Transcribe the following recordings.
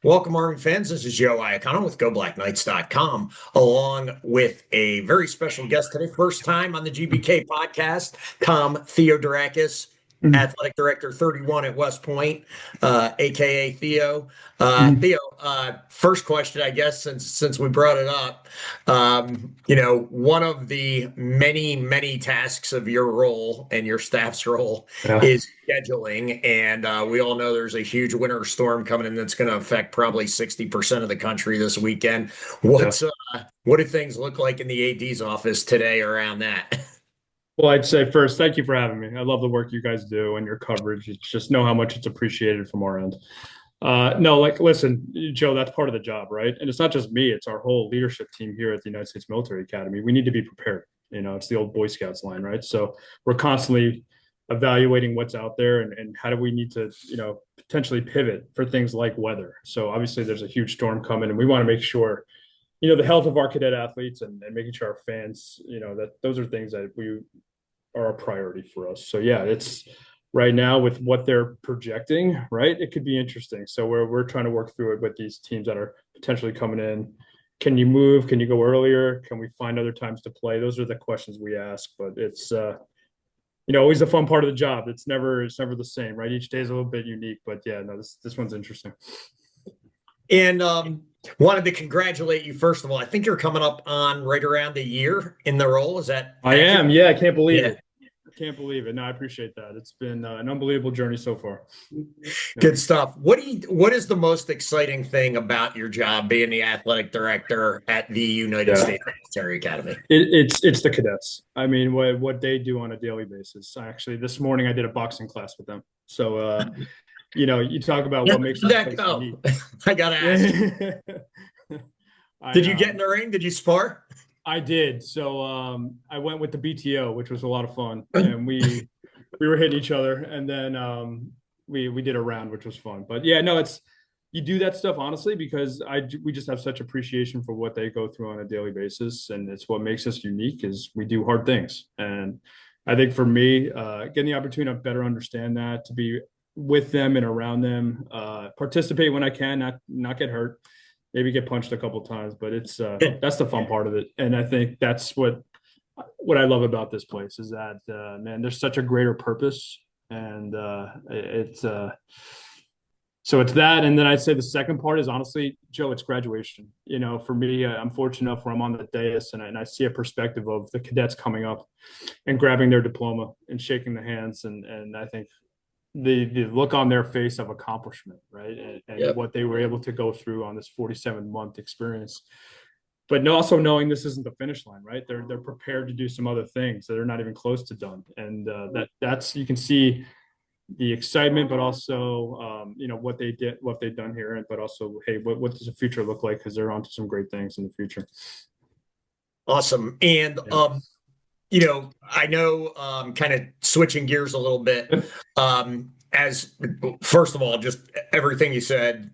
Welcome, Army fans. This is Joe Iacono with GoBlackKnights.com, along with a very special guest today. First time on the GBK podcast, Tom Theodorakis, Mhm. Athletic Director 31 at West Point, aka Theo. Mhm. Theo, first question, I guess, since we brought it up, one of the many tasks of your role and your staff's role Yeah. is scheduling. And we all know there's a huge winter storm coming in that's going to affect probably 60% of the country this weekend. Yeah. What do things look like in the AD's office today around that? Well, I'd say first, thank you for having me. I love the work you guys do and your coverage. It's just know how much it's appreciated from our end. No, like, listen, Joe, that's part of the job, right? And it's not just me, it's our whole leadership team here at the United States Military Academy. We need to be prepared. It's the old Boy Scouts line, right? So we're constantly evaluating what's out there and how do we need to, potentially pivot for things like weather. So obviously there's a huge storm coming and we want to make sure the health of our cadet athletes and making sure our fans, that those are things that we are a priority for us. So yeah, it's right now with what they're projecting, right? It could be interesting. So we're trying to work through it with these teams that are potentially coming in. Can you move? Can you go earlier? Can we find other times to play? Those are the questions we ask, but it's always the fun part of the job. It's never the same, right? Each day is a little bit unique, but yeah, no, this one's interesting. And wanted to congratulate you, first of all. I think you're coming up on right around a year in the role. Is that I accurate? am. Yeah, I can't believe Yeah. it. I can't believe it. No, I appreciate that. It's been an unbelievable journey so far. Yeah. Good stuff. What is the most exciting thing about your job being the athletic director at the United Yeah. States Military Academy? It's the cadets. I mean, what they do on a daily basis. Actually, this morning I did a boxing class with them. So, you talk about Yeah, what makes how'd this that place go? unique. I gotta ask. Yeah. I Did you get in the ring? Did you spar? I did. So I went with the BTO, which was a lot of fun, and we were hitting each other, and then we did a round, which was fun. But yeah, no, it's you do that stuff honestly because we just have such appreciation for what they go through on a daily basis, and it's what makes us unique is we do hard things. And I think for me, getting the opportunity to better understand that, to be with them and around them, participate when I can, not get hurt, maybe get punched a couple times, but it's that's the fun part of it. And I think that's what I love about this place is that man, there's such a greater purpose, and it's so it's that. And then I'd say the second part is honestly, Joe, it's graduation. For me, I'm fortunate enough where I'm on the dais and I see a perspective of the cadets coming up and grabbing their diploma and shaking the hands, and I think the look on their face of accomplishment, right? And Yep. what they were able to go through on this 47-month experience. But also knowing this isn't the finish line, right? They're prepared to do some other things that are not even close to done, and that's you can see the excitement, but also what they did, what they've done here, but also hey, what does the future look like? Because they're onto some great things in the future. Awesome. And Yeah. I know kind of switching gears a little bit. As first of all, just everything you said,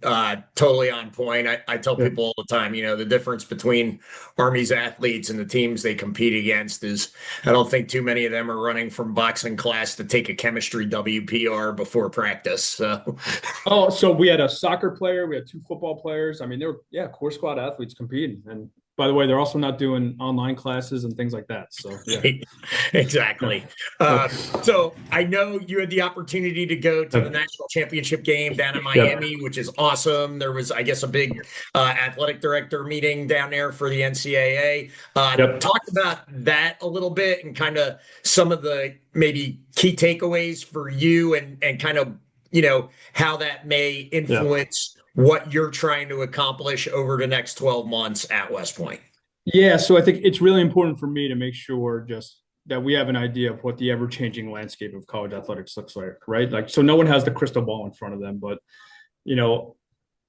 totally on point. I tell Yeah. people all the time, the difference between Army's athletes and the teams they compete against is I don't think too many of them are running from boxing class to take a chemistry WPR before practice. So Oh, so we had a soccer player, we had two football players. I mean, they were, yeah, core squad athletes competing. And by the way, they're also not doing online classes and things like that. So yeah. exactly. Yeah. Uh, Yep. so I know you had the opportunity to go to the Yep. national championship game down in Yep. Miami, which is awesome. There was, I guess, a big athletic director meeting down there for the NCAA. Yep. Talk about that a little bit and kind of some of the maybe key takeaways for you and kind of, how that may Yeah. influence what you're trying to accomplish over the next 12 months at West Point. Yeah. So I think it's really important for me to make sure just that we have an idea of what the ever changing landscape of college athletics looks like, right? Like, so no one has the crystal ball in front of them, but you know,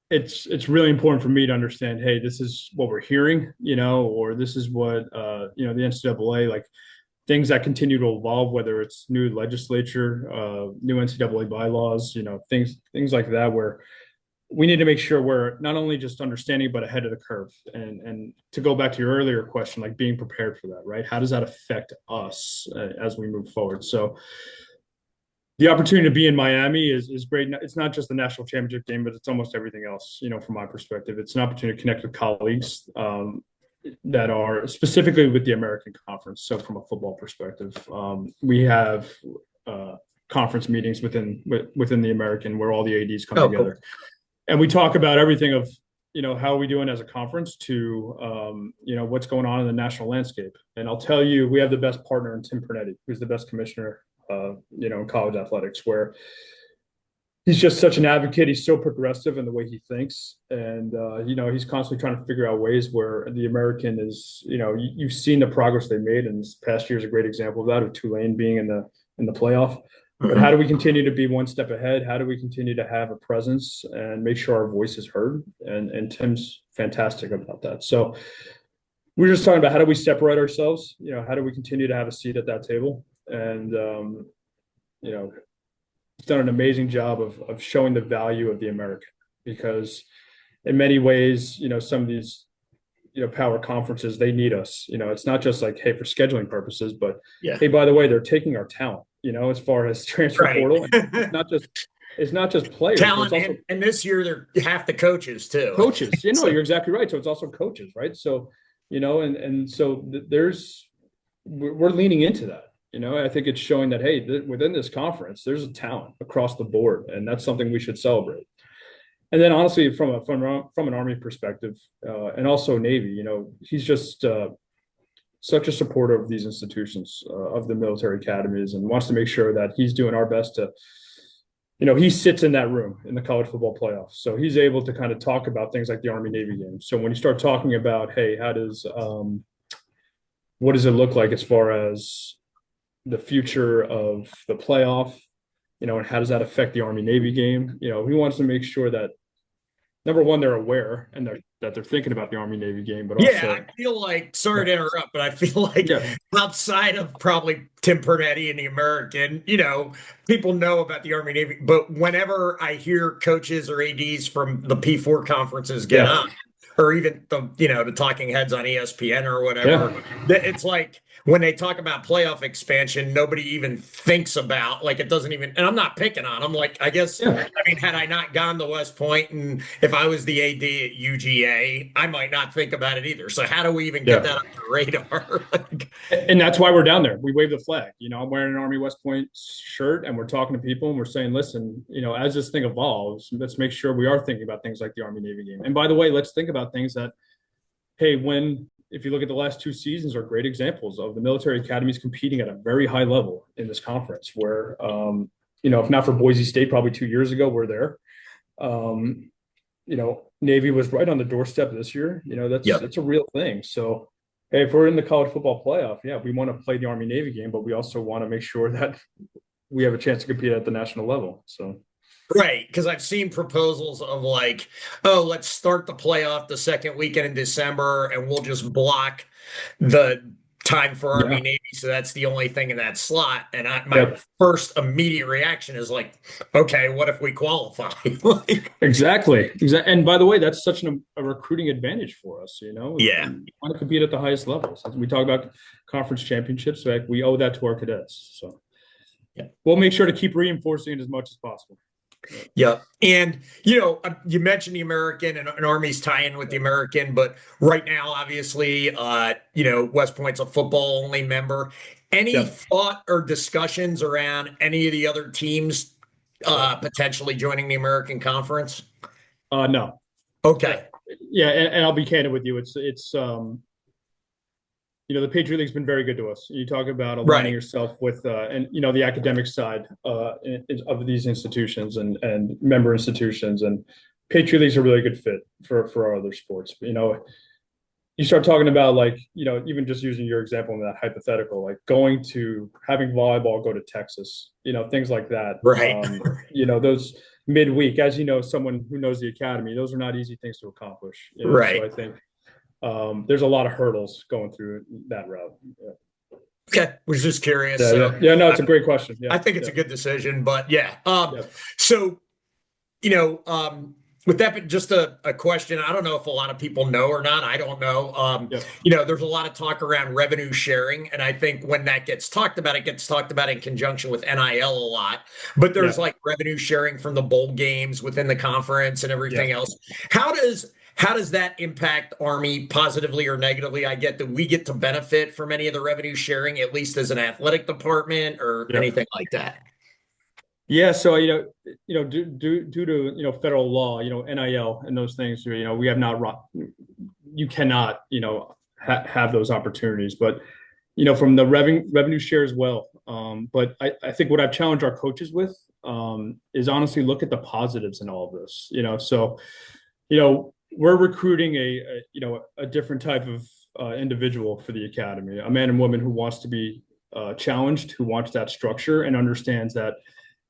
it's really important for me to understand, hey, this is what we're hearing, or this is what the NCAA, like things that continue to evolve, whether it's new legislature, new NCAA bylaws, things like that, where we need to make sure we're not only just understanding but ahead of the curve. And to go back to your earlier question, like being prepared for that, right? How does that affect us as we move forward? So The opportunity to be in Miami is great. It's not just the national championship game, but it's almost everything else. From my perspective, it's an opportunity to connect with colleagues that are specifically with the American Conference. So, from a football perspective, we have conference meetings within the American where all the ads come together, Cool. and we talk about everything of how are we doing as a conference to what's going on in the national landscape. And I'll tell you, we have the best partner in Tim Pernetti, who's the best commissioner in college athletics, where he's just such an advocate. He's so progressive in the way he thinks, and he's constantly trying to figure out ways where the American is. You've seen the progress they made, and this past year is a great example of that, of Tulane being in the playoff. But how do we continue to be one step ahead? How do we continue to have a presence and make sure our voice is heard? And Tim's fantastic about that. So we're just talking about how do we separate ourselves? How do we continue to have a seat at that table? And he's done an amazing job of showing the value of the American, because in many ways, some of these power conferences, they need us. It's not just like, hey, for scheduling purposes, but hey, by the way, they're taking our talent. As far as transfer portal, it's not just players. Talent, it's also, and this year they're half the coaches too. Coaches, you're exactly right. So it's also coaches, right? So we're leaning into that. I think it's showing that, hey, within this conference, there's a talent across the board, and that's something we should celebrate. And then, honestly, from an Army perspective, and also Navy, he's just such a supporter of these institutions, of the military academies, and wants to make sure that he's doing our best to, he sits in that room in the college football playoffs. So he's able to kind of talk about things like the Army-Navy game. So when you start talking about, hey, what does it look like as far as the future of the playoff, and how does that affect the Army-Navy game? He wants to make sure that, number one, they're aware and that they're thinking about the Army-Navy game, but also, I feel like, sorry to interrupt, but I feel like outside of probably Tim Pernetti and the American, people know about the Army-Navy, but whenever I hear coaches or ADs from the P4 conferences get on, or even the talking heads on ESPN or whatever, it's like, when they talk about playoff expansion, nobody even thinks about, like, it doesn't even, and I'm not picking on them. Like, I guess, had I not gone to West Point, and if I was the AD at UGA, I might not think about it either. So how do we even get that on the radar? And that's why we're down there. We wave the flag. I'm wearing an Army West Point shirt, and we're talking to people, and we're saying, listen, as this thing evolves, let's make sure we are thinking about things like the Army-Navy game. And by the way, let's think about things that, hey, if you look at the last two seasons, are great examples of the military academies competing at a very high level in this conference, where, if not for Boise State, probably 2 years ago, we're there. Navy was right on the doorstep this year. That's a real thing. So, hey, if we're in the college football playoff, we want to play the Army-Navy game, but we also want to make sure that we have a chance to compete at the national level. So. Right, because I've seen proposals of like, oh, let's start the playoff the second weekend in December, and we'll just block the time for Army Navy, so that's the only thing in that slot. And my first immediate reaction is like, okay, what if we qualify? Exactly. And by the way, that's such a recruiting advantage for us. We want to compete at the highest levels. As we talk about conference championships, we owe that to our cadets. So we'll make sure to keep reinforcing it as much as possible. Yeah. And, you mentioned the American and Army's tie-in with the American, but right now, obviously, West Point's a football-only member. Any thought or discussions around any of the other teams potentially joining the American Conference? No. Okay. Yeah, and I'll be candid with you. It's the Patriot League's been very good to us. You talk about aligning yourself with, the academic side of these institutions and member institutions. And Patriot League's a really good fit for our other sports. You start talking about, even just using your example in that hypothetical, like having volleyball go to Texas, things like that. Right. Those midweek, as someone who knows the academy, those are not easy things to accomplish. Right. So I think there's a lot of hurdles going through that route. Okay, was just curious. No, it's a great question. I think it's a good decision, but so with that, just a question. I don't know if a lot of people know or not. I don't know. Yep. There's a lot of talk around revenue sharing, and I think when that gets talked about, it gets talked about in conjunction with NIL a lot. But there's Yeah. like revenue sharing from the bowl games within the conference and Yeah. everything else. How does that impact Army positively or negatively? I get that we get to benefit from any of the revenue sharing, at least as an athletic department or Yeah. anything like that. Yeah, so due to federal law, NIL and those things, we have not, you cannot, have those opportunities. But from the revenue share as well. But I think what I've challenged our coaches with is honestly look at the positives in all of this. So we're recruiting a different type of individual for the academy, a man and woman who wants to be challenged, who wants that structure and understands that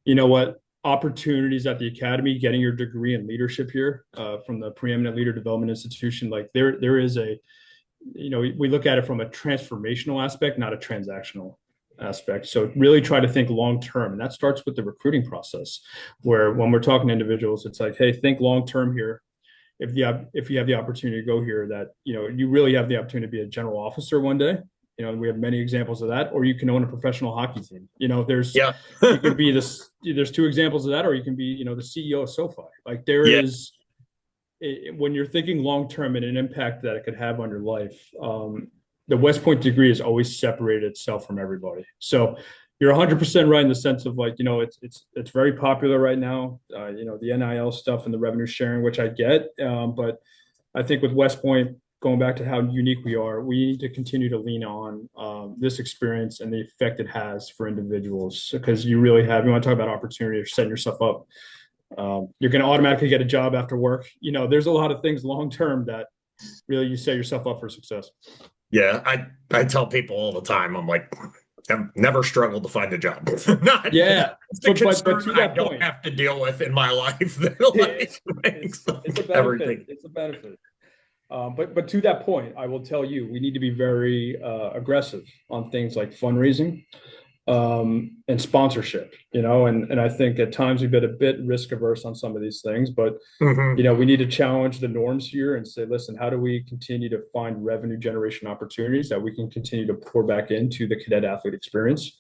what opportunities at the academy, getting your degree in leadership here from the preeminent leader development institution, like there is we look at it from a transformational aspect, not a transactional aspect. So really try to think long term, and that starts with the recruiting process, where when we're talking to individuals, it's like, hey, think long term here. If you have the opportunity to go here, that you really have the opportunity to be a general officer one day. We have many examples of that, or you can own a professional hockey team. There's Yeah. you could be this. There's two examples of that, or you can be the CEO of SoFi. Like there Yeah. is, when you're thinking long term and an impact that it could have on your life, the West Point degree has always separated itself from everybody. So you're 100% right in the sense of like it's very popular right now. The NIL stuff and the revenue sharing, which I get, but I think with West Point, going back to how unique we are, we need to continue to lean on this experience and the effect it has for individuals. Because you want to talk about opportunity or setting yourself up. You're going to automatically get a job after work. There's a lot of things long term that really you set yourself up for success. Yeah, I tell people all the time, I'm like, I've never struggled to find a job. Not Yeah, it's a but concern to I that don't point, have to deal with in my life that it's like makes it's a benefit. everything. It's a benefit. But to that point, I will tell you, we need to be very aggressive on things like fundraising and sponsorship. And I think at times we've been a bit risk averse on some of these things, but Hmm. we need to challenge the norms here and say, listen, how do we continue to find revenue generation opportunities that we can continue to pour back into the cadet athlete experience?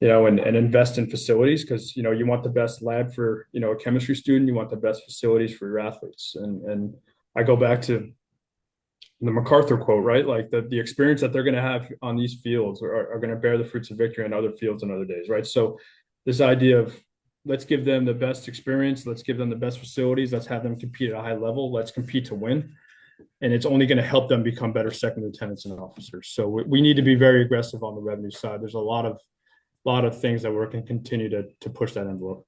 And invest in facilities because you want the best lab for a chemistry student, you want the best facilities for your athletes, and I go back to the MacArthur quote, right? Like the experience that they're going to have on these fields are going to bear the fruits of victory on other fields and other days, right? So this idea of let's give them the best experience, let's give them the best facilities, let's have them compete at a high level, let's compete to win. And it's only going to help them become better second lieutenants and officers. So we need to be very aggressive on the revenue side. There's a lot of things that we're going to continue to push that envelope.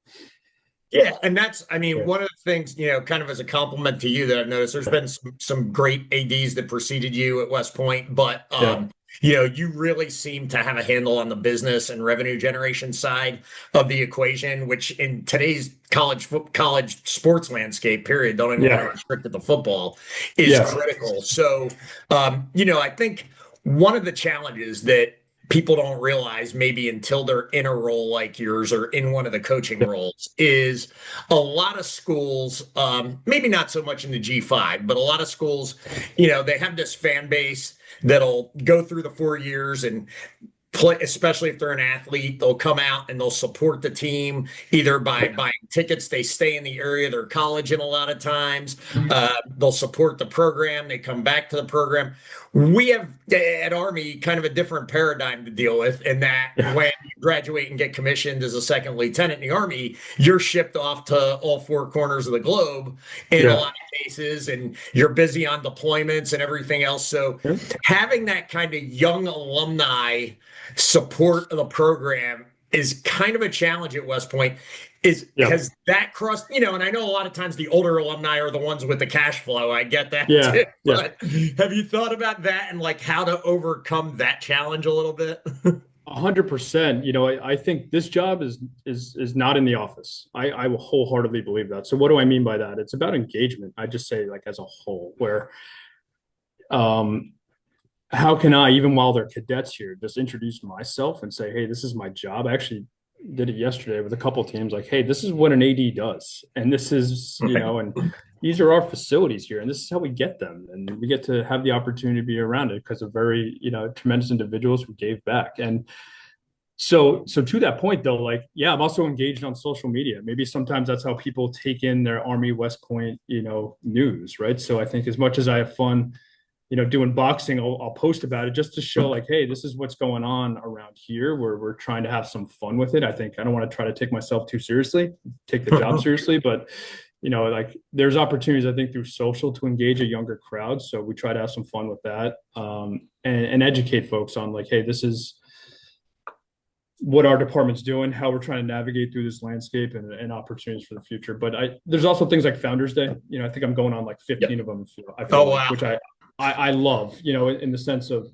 Yeah, and that's, I mean, Yeah. one of the things, kind of as a compliment to you that I've noticed, there's been some great ADs that preceded you at West Point, but Yeah. you really seem to have a handle on the business and revenue generation side of the equation, which in today's college sports landscape, period, don't even want to Yeah. restrict it to football, is Yeah. critical. So, I think one of the challenges that people don't realize maybe until they're in a role like yours or in one of the coaching roles is a lot of schools, maybe not so much in the G5, but a lot of schools, they have this fan base that'll go through the 4 years and play, especially if they're an athlete, they'll come out and they'll support the team either by buying tickets. They stay in the area of their college in a lot of times. They'll support the program. They come back to the program. We have at Army kind of a different paradigm to deal with in that Yeah. when you graduate and get commissioned as a second lieutenant in the Army, you're shipped off to all four corners of the globe in a Yeah. lot of cases, and you're busy on deployments and everything else. So Yeah. having that kind of young alumni support of the program is kind of a challenge at West Point. Is Yeah. has that crossed, and I know a lot of times the older alumni are the ones with the cash flow. I get that too. Yeah. Yeah. But have you thought about that and like how to overcome that challenge a little bit? 100%. I think this job is not in the office. I will wholeheartedly believe that. So what do I mean by that? It's about engagement. I just say like as a whole, where how can I, even while they're cadets here, just introduce myself and say, hey, this is my job. I actually did it yesterday with a couple teams. Like, hey, this is what an AD does, and this is and these are our facilities here, and this is how we get them, and we get to have the opportunity to be around it because of very tremendous individuals who gave back. And so to that point though, like, yeah, I'm also engaged on social media. Maybe sometimes that's how people take in their Army West Point, news, right? So I think as much as I have fun, doing boxing, I'll post about it just to show like, hey, this is what's going on around here. We're trying to have some fun with it. I think I don't want to try to take myself too seriously, take the job seriously, but like there's opportunities I think through social to engage a younger crowd. So we try to have some fun with that, and educate folks on like, hey, this is what our department's doing, how we're trying to navigate through this landscape and opportunities for the future. But there's also things like Founders Day. I think I'm going on like 15 of them. I feel like, wow. which I love, in the sense of,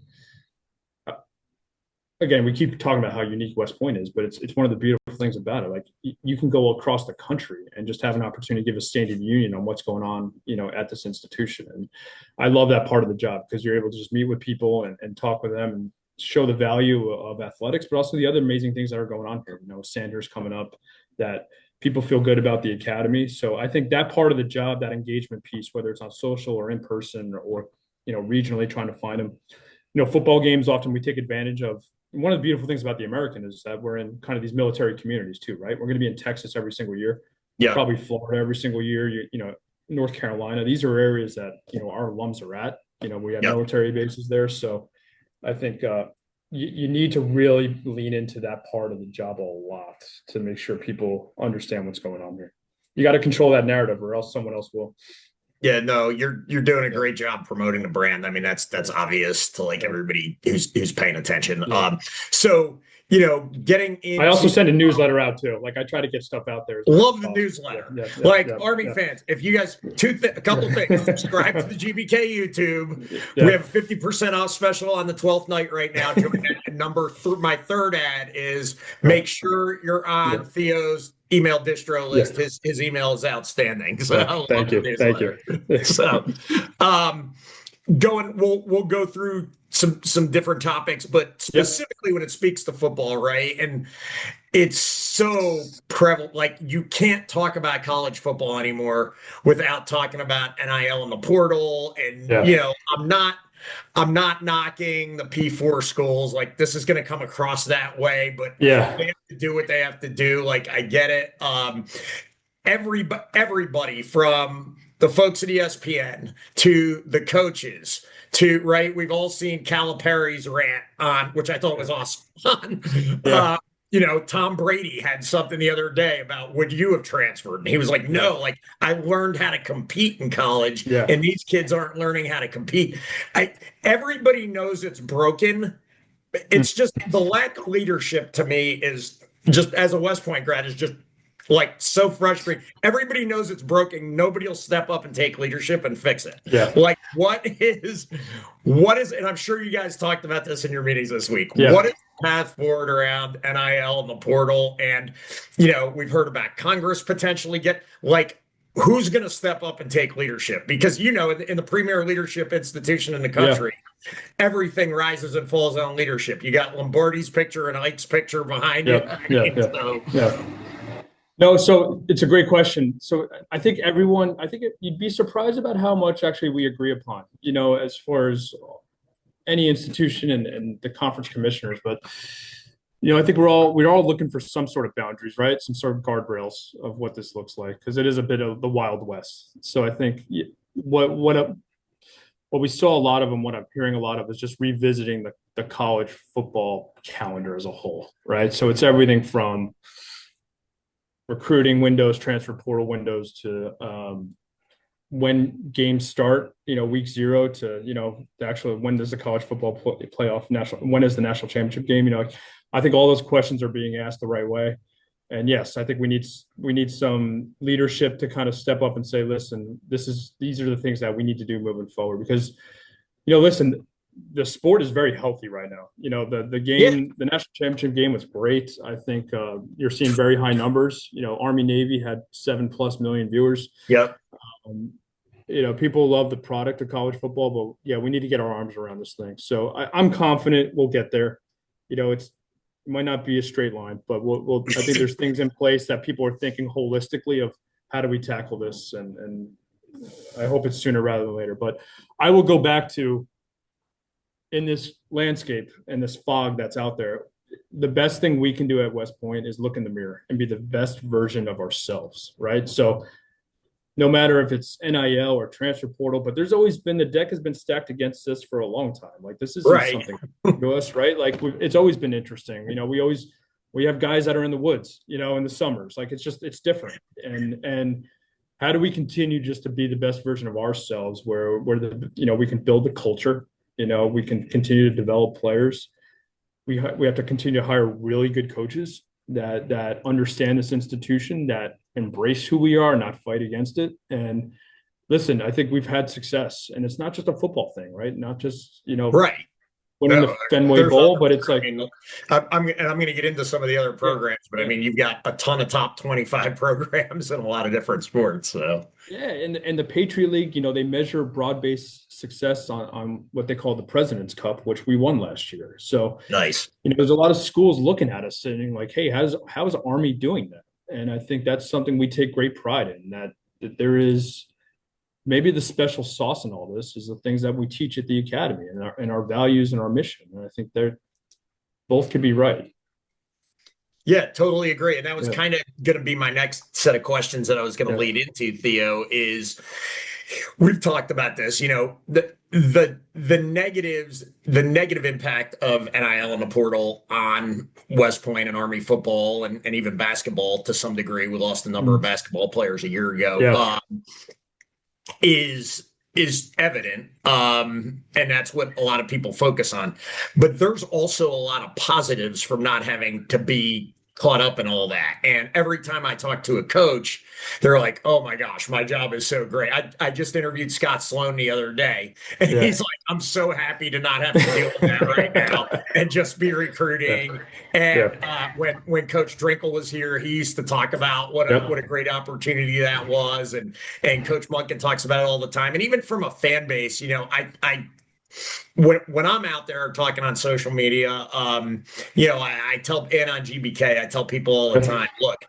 again, we keep talking about how unique West Point is, but it's one of the beautiful things about it. Like you can go across the country and just have an opportunity to give a State of the Union on what's going on, at this institution. And I love that part of the job because you're able to just meet with people and talk with them and show the value of athletics, but also the other amazing things that are going on here. Sanders coming up, that people feel good about the academy. So I think that part of the job, that engagement piece, whether it's on social or in person or regionally, trying to find them. Football games, often we take advantage of. One of the beautiful things about the American is that we're in kind of these military communities too, right? We're going to be in Texas every single year, probably Florida every single year. North Carolina. These are areas that our alums are at. We have military bases there, so I think you need to really lean into that part of the job a lot to make sure people understand what's going on here. You got to control that narrative, or else someone else will. Yeah, no, you're doing a great job promoting the brand. I mean, that's obvious to like everybody who's paying attention. Yeah. So getting into, I also send a newsletter out too. Like I try to get stuff out there. Love the newsletter. Army fans, if you guys a couple things, subscribe to the GBK YouTube. We have a 50% off special on the 12th night right now. My third ad is make sure you're on Theo's email distro list. His email is outstanding. So thank you. So we'll go through some different topics, but specifically when it speaks to football, right? And it's so prevalent. Like you can't talk about college football anymore without talking about NIL in the portal. And I'm not knocking the P4 schools. Like this is going to come across that way, but they have to do what they have to do. Like I get it. Everybody from the folks at ESPN to the coaches to we've all seen Calipari's rant on, which I thought was awesome. Tom Brady had something the other day about, would you have transferred? And he was like, no, like I learned how to compete in college and these kids aren't learning how to compete. Everybody knows it's broken. It's just the lack of leadership to me is just, as a West Point grad, is just like so frustrating. Everybody knows it's broken. Nobody will step up and take leadership and fix it. Like what is, and I'm sure you guys talked about this in your meetings this week. What is the path forward around NIL and the portal? And, we've heard about Congress potentially who's going to step up and take leadership? Because, in the premier leadership institution in the country, everything rises and falls on leadership. You got Lombardi's picture and Ike's picture behind you. No, so it's a great question. So I think you'd be surprised about how much actually we agree upon, as far as any institution and the conference commissioners. But, I think we're all looking for some sort of boundaries, right? Some sort of guardrails of what this looks like, because it is a bit of the Wild West. So I think what we saw a lot of, and what I'm hearing a lot of, is just revisiting the college football calendar as a whole, right? So it's everything from recruiting windows, transfer portal windows, to when games start, week 0 to, actually when does the college football playoff when is the national championship game? I think all those questions are being asked the right way. And yes, I think we need some leadership to kind of step up and say, listen, these are the things that we need to do moving forward, because, listen, the sport is very healthy right now. The game, the national championship game was great. I think you're seeing very high numbers. Army Navy had 7+ million viewers. People love the product of college football, but we need to get our arms around this thing. So I'm confident we'll get there. It might not be a straight line, but I think there's things in place that people are thinking holistically of how do we tackle this, and I hope it's sooner rather than later. But I will go back to, in this landscape and this fog that's out there, the best thing we can do at West Point is look in the mirror and be the best version of ourselves, right? So no matter if it's NIL or transfer portal, but there's always been, the deck has been stacked against us for a long time. Like, this isn't Right. something to us, right? Like, it's always been interesting. We have guys that are in the woods, in the summers. Like, it's different. And how do we continue just to be the best version of ourselves, where we can build a culture, we can continue to develop players. We have to continue to hire really good coaches that understand this institution, that embrace who we are, not fight against it. And listen, I think we've had success, and it's not just a football thing, right? Not just, Right. winning the Fenway Bowl, but it's like, I'm going to get into some of the other programs, but I mean, you've got a ton of top 25 programs in a lot of different sports. So yeah, and the Patriot League, they measure broad-based success on what they call the President's Cup, which we won last year. So nice. There's a lot of schools looking at us saying like, hey, how's Army doing that? And I think that's something we take great pride in, that there is maybe the special sauce in all this is the things that we teach at the academy, and our values and our mission. And I think they're both could be right. Yeah, totally agree. And that was kind of going to be my next set of questions that I was going to lead into, Theo, is we've talked about this, the negative impact of NIL and the portal on West Point and Army football, and even basketball to some degree. We lost a number of basketball players a year ago. Is evident, and that's what a lot of people focus on. But there's also a lot of positives from not having to be caught up in all that. And every time I talk to a coach, they're like, oh my gosh, my job is so great. I just interviewed Scott Sloan the other day, and he's like, I'm so happy to not have to deal with that right now and just be recruiting. And when Coach Drinkle was here, he used to talk about what a great opportunity that was. And Coach Monken talks about it all the time. And even from a fan base, when I'm out there talking on social media, I tell, and on GBK, I tell people all the time, look,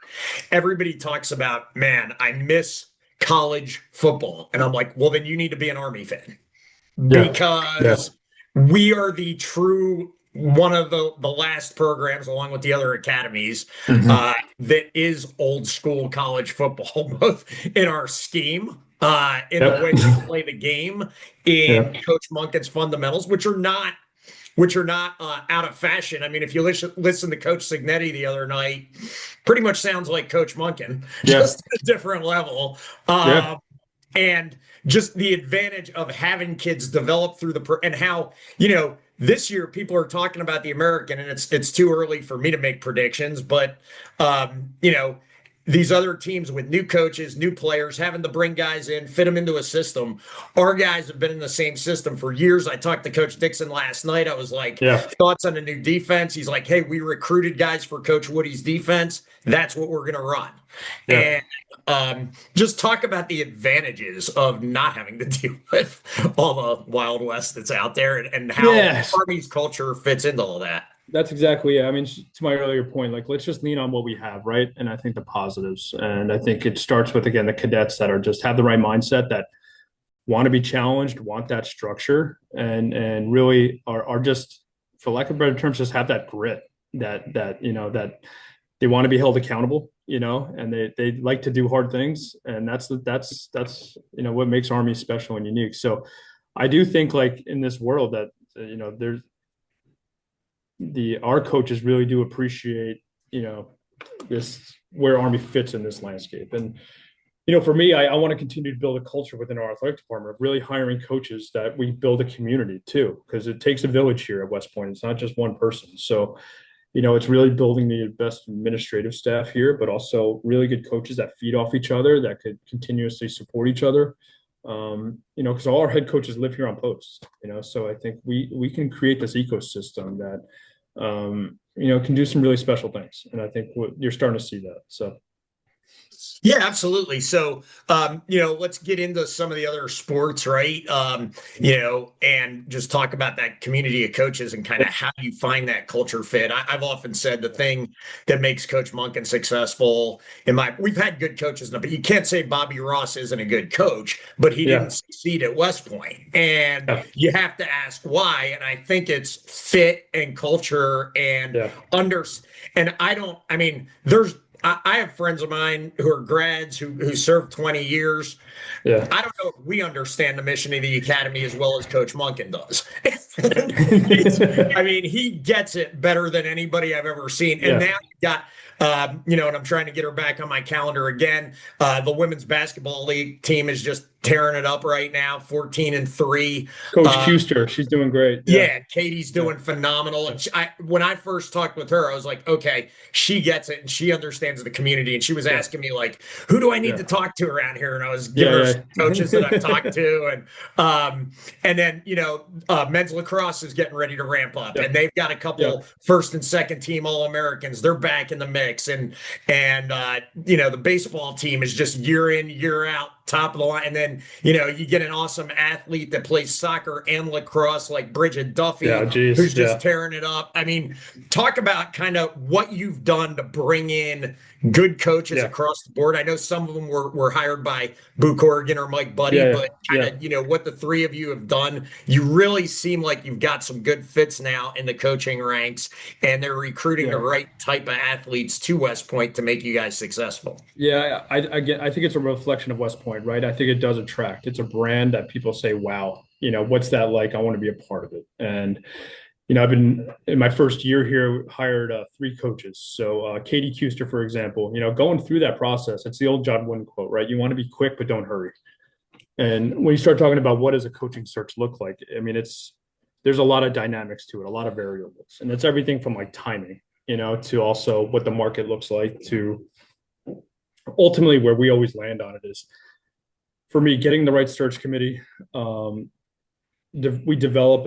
everybody talks about, man, I miss college football. And I'm like, well, then you need to be an Army fan, because we are the true, one of the last programs, along with the other academies, that is old school college football, both in our scheme, in the way we play the game, in Coach Monken's fundamentals, which are not out of fashion. I mean, if you listen to Coach Signetti the other night, pretty much sounds like Coach Monken, just at a different level. And just the advantage of having kids develop through and how, this year people are talking about the American, and it's too early for me to make predictions, but these other teams with new coaches, new players, having to bring guys in, fit them into a system. Our guys have been in the same system for years. I talked to Coach Dixon last night. I was like, thoughts on the new defense? He's like, hey, we recruited guys for Coach Woody's defense. That's what we're going to run. And just talk about the advantages of not having to deal with all the Wild West that's out there, and how Army's culture fits into all that. That's exactly it. I mean, to my earlier point, like, let's just lean on what we have, right? And I think the positives. And I think it starts with, again, the cadets that are just have the right mindset, that want to be challenged, want that structure, and really are just, for lack of better terms, just have that grit, that they want to be held accountable, and they like to do hard things. And that's what makes Army special and unique. So I do think, like, in this world that, there's, our coaches really do appreciate, this, where Army fits in this landscape. And, for me, I want to continue to build a culture within our athletic department of really hiring coaches that we build a community too, because it takes a village here at West Point. It's not just one person. So, it's really building the best administrative staff here, but also really good coaches that feed off each other, that could continuously support each other. Because all our head coaches live here on post, so I think we can create this ecosystem that, can do some really special things. And I think you're starting to see that. So, Yeah, absolutely. So, let's get into some of the other sports, right? And just talk about that community of coaches and kind of how you find that culture fit. I've often said the thing that makes Coach Monken successful we've had good coaches, but you can't say Bobby Ross isn't a good coach, but he didn't Yeah. succeed at West Point. And Yeah. you have to ask why. And I think it's fit and culture and Yeah. under, and I mean, I have friends of mine who are grads who served 20 years. Yeah. I don't know if we understand the mission of the academy as well as Coach Monken does. I mean, he gets it better than anybody I've ever seen. And Yeah. now you've got, and I'm trying to get her back on my calendar again. The women's basketball league team is just tearing it up right now, 14-3. Coach Kuster, she's doing great. Yeah. Yeah, Katie's Yeah. doing phenomenal. Yeah. And when I first talked with her, I was like, okay, she gets it and she understands the community. And she was Yeah. asking me like, who do I need Yeah. to talk to around here? And I was giving her Yeah. some coaches that I've talked to, and then men's lacrosse is getting ready to ramp up, Yeah. and they've got a Yeah. couple first and second team All-Americans. They're back in the mix, and the baseball team is just year in year out top of the line. And then you get an awesome athlete that plays soccer and lacrosse like Bridget Duffy, Yeah. who's Geez. just Yeah. tearing it up. I mean, talk about kind of what you've done to bring in good coaches Yeah. across the board. I know some of them were hired by Boo Corrigan or Mike Buddy, Yeah. but kind Yeah. of what the three of you have done. You really seem like you've got some good fits now in the coaching ranks, and they're recruiting the Yeah. right type of athletes to West Point to make you guys successful. Yeah, I think it's a reflection of West Point, right? I think it does attract. It's a brand that people say, "Wow, what's that like? I want to be a part of it." And I've been in my first year here, hired three coaches. So Katie Kuster, for example, going through that process, it's the old John Wooden quote, right? You want to be quick, but don't hurry. And when you start talking about what does a coaching search look like, I mean, there's a lot of dynamics to it, a lot of variables, and it's everything from like timing, to also what the market looks like to ultimately where we always land on it is for me getting the right search committee. We develop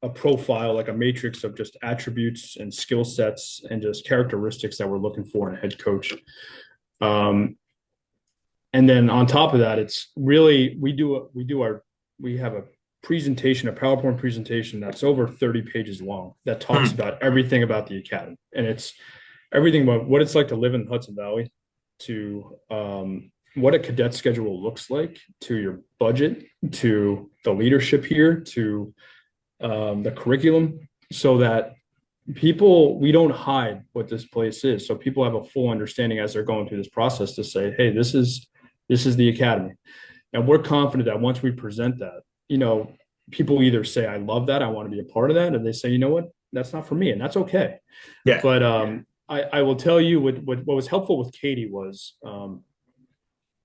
a profile, like a matrix of just attributes and skill sets and just characteristics that we're looking for in a head coach. And then on top of that, it's really we have a presentation, a PowerPoint presentation that's over 30 pages long that talks about everything about the academy, and it's everything about what it's like to live in the Hudson Valley, to what a cadet schedule looks like, to your budget, to the leadership here, to the curriculum, so that we don't hide what this place is. So people have a full understanding as they're going through this process to say, hey, this is the academy. And we're confident that once we present that, people either say, I love that, I want to be a part of that, and they say, you know what, that's not for me, and that's okay. Yeah. But I will tell you what was helpful with Katie was,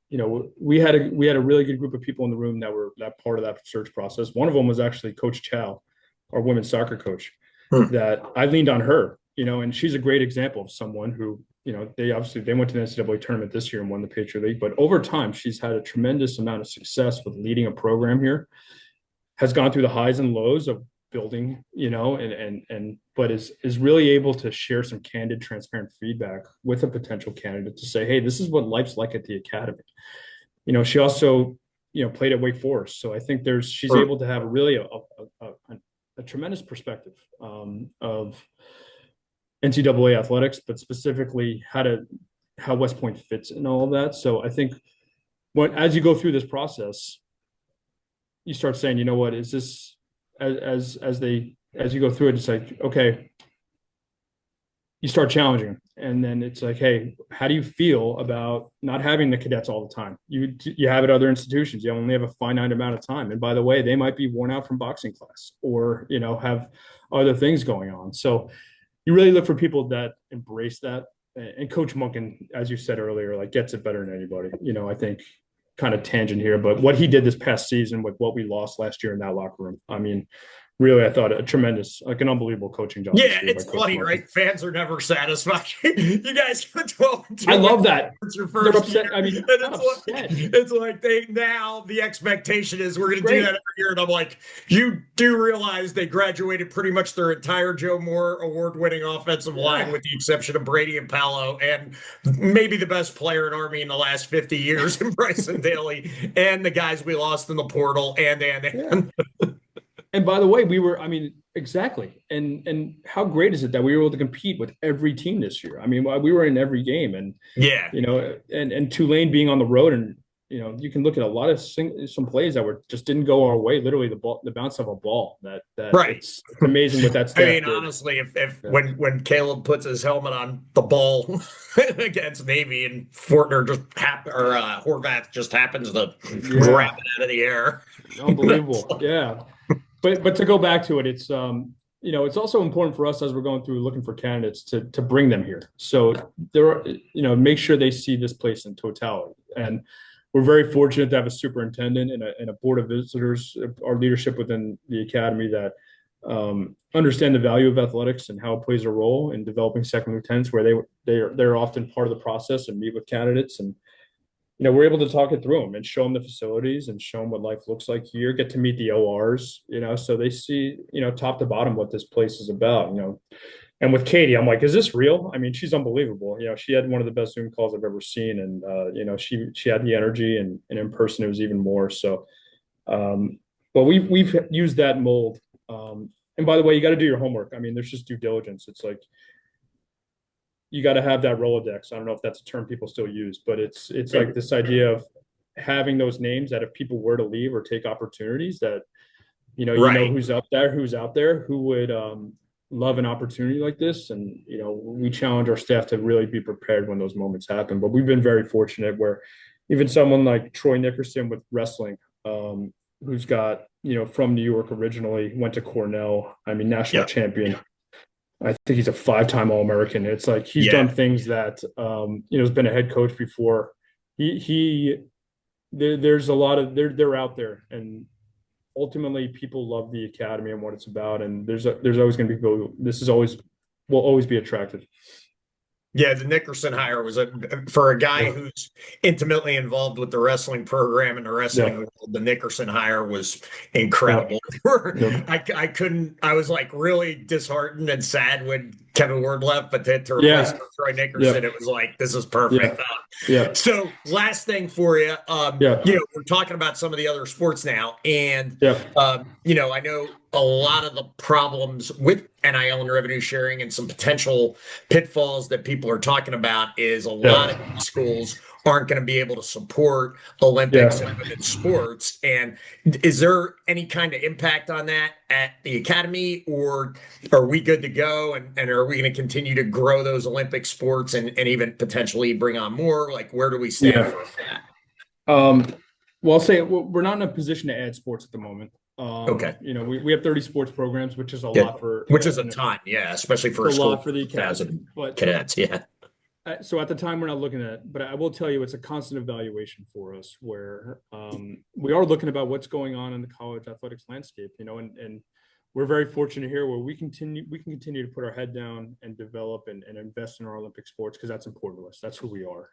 we had a really good group of people in the room that were that part of that search process. One of them was actually Coach Chow, our women's soccer coach, that I leaned on her, and she's a great example of someone who, they went to the NCAA tournament this year and won the Patriot League, but over time, she's had a tremendous amount of success with leading a program here, has gone through the highs and lows of building, but is really able to share some candid, transparent feedback with a potential candidate to say, hey, this is what life's like at the academy. She also, played at Wake Forest. So I think she's able to have really a tremendous perspective of NCAA athletics, but specifically how West Point fits in all of that. So I think as you go through this process, you start saying, you know what, is this as you go through it, it's like, okay, you start challenging them. And then it's like, hey, how do you feel about not having the cadets all the time? You have at other institutions, you only have a finite amount of time. And by the way, they might be worn out from boxing class or, have other things going on. So you really look for people that embrace that. And Coach Monken, as you said earlier, like gets it better than anybody. I think kind of tangent here, but what he did this past season with what we lost last year in that locker room, I mean, really, I thought a tremendous, like an unbelievable coaching job Yeah, this year by it's Coach funny, Murphy. right? Fans are never satisfied. You guys got 12 and I 2 wins. love that. It's your They're first year. upset. I mean, And not upset. it's like they now the expectation is we're It's gonna do that great. every year. And I'm like, you do realize they graduated pretty much their entire Joe Moore award-winning offensive line, Yeah. with the exception of Brady and Paolo, and maybe the best player in Army in the last 50 years in Bryson Daly, and the guys we lost in the portal, Yeah. and And by the way, I mean, exactly. And how great is it that we were able to compete with every team this year? I mean, we were in every game, and yeah. and Tulane being on the road, and you can look at a lot of some plays that were just didn't go our way. Literally, the bounce of a ball. That Right. it's amazing what that I staff mean, did. honestly, if Yeah. when Caleb puts his helmet on the ball against Navy and Fortner just Horvath just happens to grab Yeah. it out of the air. Unbelievable. Yeah. But to go back to it, it's it's also important for us as we're going through looking for candidates to bring them here. So there are, make sure they see this place in totality. And we're very fortunate to have a superintendent and a board of visitors, our leadership within the academy that understand the value of athletics and how it plays a role in developing second lieutenants, where they're often part of the process and meet with candidates, and we're able to talk it through them and show them the facilities and show them what life looks like here, get to meet the ORs, so they see, top to bottom what this place is about. And with Katie, I'm like, is this real? I mean, she's unbelievable. She had one of the best Zoom calls I've ever seen. And, she had the energy, and in person, it was even more. So, but we've used that mold. And by the way, you got to do your homework. I mean, there's just due diligence. It's like, you got to have that Rolodex. I don't know if that's a term people still use, but it's like this idea of having those names that if people were to leave or take opportunities, that Right. who's out there who would love an opportunity like this. And we challenge our staff to really be prepared when those moments happen. But we've been very fortunate where even someone like Troy Nickerson with wrestling, who's got from New York originally, went to Cornell. I mean, national Yeah. champion. I think he's a five-time All-American. It's like he's Yeah. done things that has been a head coach before. He there's a lot of they're out there, and ultimately people love the academy and what it's about. And there's always going to be people. This is always will always be attractive. Yeah, the Nickerson hire was for a guy Yeah, who's intimately involved with the wrestling program and the wrestling yeah, world. The Nickerson hire was yeah, incredible. yeah, I couldn't. I was like really disheartened and sad when Kevin Ward left, but then to replace yeah, Troy Nickerson, yeah, it was like this is yeah, perfect. yeah, So last thing for you, yeah, we're talking about some of the other sports now, and yeah, I know a lot of the problems with NIL and revenue sharing and some potential pitfalls that people are talking about is a lot of yeah, schools aren't going to be able to support Olympics and yeah. women's sports. And is there any kind of impact on that at the academy, or are we good to go? And are we going to continue to grow those Olympic sports and even potentially bring on more? Like, where do we stand Yeah. for that? Um, well, I'll say we're not in a position to add sports at the moment. Okay. We have 30 sports programs, which is a Yeah. lot for Which is a ton. Yeah. Especially it's for a a school lot of for the academy. 1,000 But cadets. Yeah. so at the time, we're not looking at it, but I will tell you it's a constant evaluation for us where we are looking about what's going on in the college athletics landscape, and we're very fortunate here where we can continue to put our head down and develop and invest in our Olympic sports because that's important to us. That's who we are.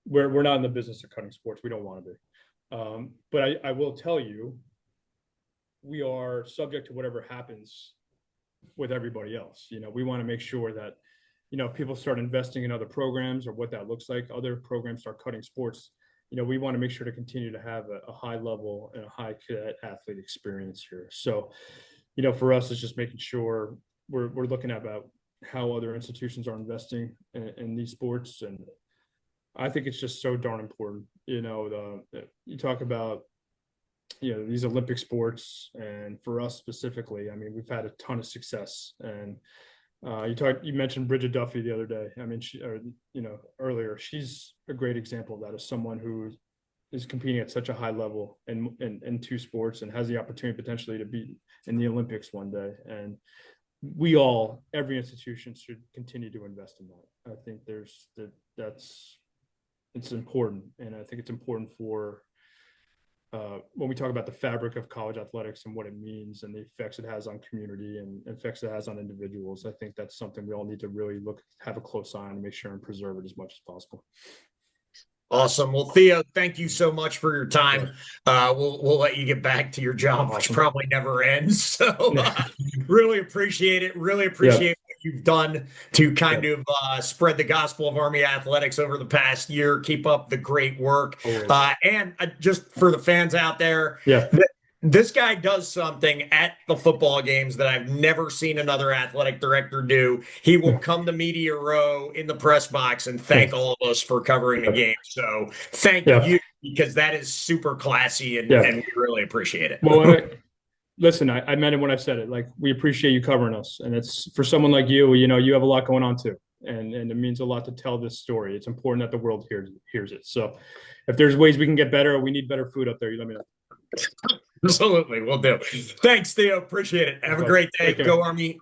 We're not in the business of cutting sports. We don't want to be. But I will tell you, we are subject to whatever happens with everybody else. We want to make sure that, if people start investing in other programs or what that looks like, other programs start cutting sports, we want to make sure to continue to have a high level and a high cadet athlete experience here. So, for us, it's just making sure we're looking at about how other institutions are investing in these sports. And I think it's just so darn important. You talk about these Olympic sports, and for us specifically, I mean, we've had a ton of success. And you mentioned Bridget Duffy the other day. I mean, earlier, she's a great example of that, as someone who is competing at such a high level in two sports and has the opportunity potentially to be in the Olympics one day. And every institution should continue to invest in that. I think that's it's important, and I think it's important for when we talk about the fabric of college athletics and what it means and the effects it has on community and effects it has on individuals, I think that's something we all need to really have a close eye on and make sure and preserve it as much as possible. Awesome. Well, Theo, thank you so much for your time. We'll let you get back to your job, which probably never ends. So really appreciate it. Really appreciate what you've done to kind of spread the gospel of Army athletics over the past year. Keep up the great work. And just for the fans out there, this guy does something at the football games that I've never seen another athletic director do. He will come to media row in the press box and thank all of us for covering the game. So thank you, because that is super classy and we really appreciate it. Well, listen, I meant it when I said it. Like, we appreciate you covering us. And it's for someone like you, you have a lot going on too. And it means a lot to tell this story. It's important that the world hears it. So if there's ways we can get better, or we need better food up there, you let me know. Absolutely, we'll do. Thanks, Theo. Appreciate it. Have a great day. Go Army.